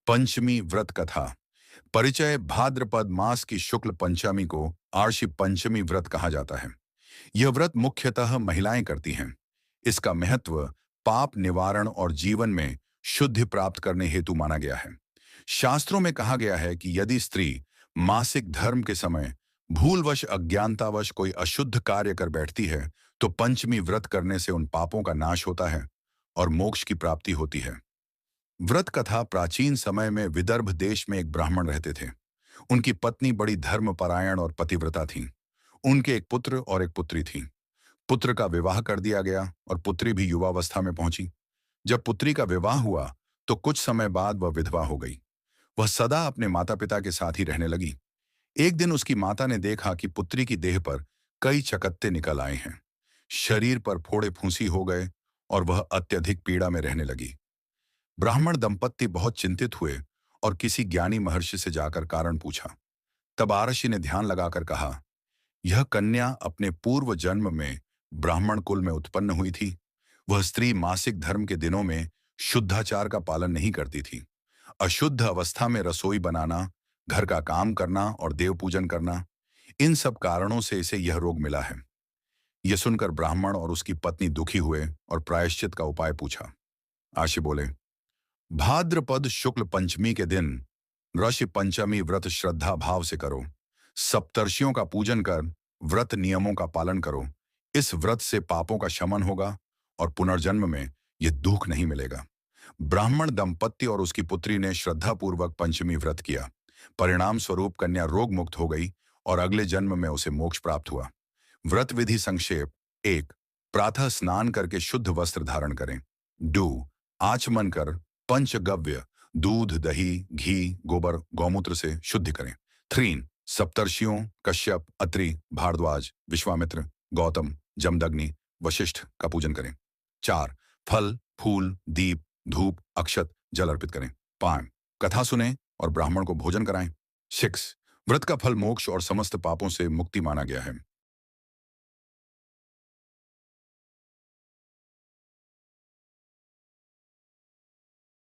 पंचमी व्रत कथा। परिचय। भाद्रपद मास की शुक्ल पंचमी को आर्षि पंचमी व्रत कहा जाता है। यह व्रत मुख्यतः महिलाएं करती हैं। इसका महत्व पाप निवारण और जीवन में शुद्धि प्राप्त करने हेतु माना गया है। शास्त्रों में कहा गया है कि यदि स्त्री मासिक धर्म के समय भूलवश अज्ञानतावश कोई अशुद्ध कार्य कर बैठती है, तो पंचमी व्रत करने से उन पापों का नाश होता है और मोक्ष की प्राप्ति होती है। व्रत कथा। प्राचीन समय में विदर्भ देश में एक ब्राह्मण रहते थे। उनकी पत्नी बड़ी धर्मपरायण और पतिव्रता थी। उनके एक पुत्र और एक पुत्री थी। पुत्र का विवाह कर दिया गया और पुत्री भी युवावस्था में पहुंची। जब पुत्री का विवाह हुआ तो कुछ समय बाद वह विधवा हो गई। वह सदा अपने माता पिता के साथ ही रहने लगी। एक दिन उसकी माता ने देखा कि पुत्री की देह पर कई चकत्ते निकल आए हैं। शरीर पर फोड़े फूंसी हो गए और वह अत्यधिक पीड़ा में रहने लगी। ब्राह्मण दंपत्ति बहुत चिंतित हुए और किसी ज्ञानी महर्षि से जाकर कारण पूछा। तब महर्षि ने ध्यान लगाकर कहा, यह कन्या अपने पूर्व जन्म में ब्राह्मण कुल में उत्पन्न हुई थी। वह स्त्री मासिक धर्म के दिनों में शुद्धाचार का पालन नहीं करती थी। अशुद्ध अवस्था में रसोई बनाना, घर का काम करना और देव पूजन करना, इन सब कारणों से इसे यह रोग मिला है। यह सुनकर ब्राह्मण और उसकी पत्नी दुखी हुए और प्रायश्चित का उपाय पूछा। आशी बोले, भाद्रपद शुक्ल पंचमी के दिन ऋषि पंचमी व्रत श्रद्धा भाव से करो। सप्तर्षियों का पूजन कर व्रत नियमों का पालन करो। इस व्रत से पापों का शमन होगा और पुनर्जन्म में यह दुख नहीं मिलेगा। ब्राह्मण दंपत्ति और उसकी पुत्री ने श्रद्धापूर्वक पंचमी व्रत किया। परिणाम स्वरूप कन्या रोग मुक्त हो गई और अगले जन्म में उसे मोक्ष प्राप्त हुआ। व्रत विधि संक्षेप। 1. प्रातः स्नान करके शुद्ध वस्त्र धारण करें। 2. आचमन कर पंचगव्य दूध, दही, घी, गोबर, गौमूत्र से शुद्धि करें। 3. सप्तर्षियों कश्यप, अत्रि, भारद्वाज, विश्वामित्र, गौतम, जमदग्नि, वशिष्ठ का पूजन करें। 4. फल, फूल, दीप, धूप, अक्षत, जल अर्पित करें। 5. कथा सुने और ब्राह्मण को भोजन कराएं। 6. व्रत का फल मोक्ष और समस्त पापों से मुक्ति माना गया है।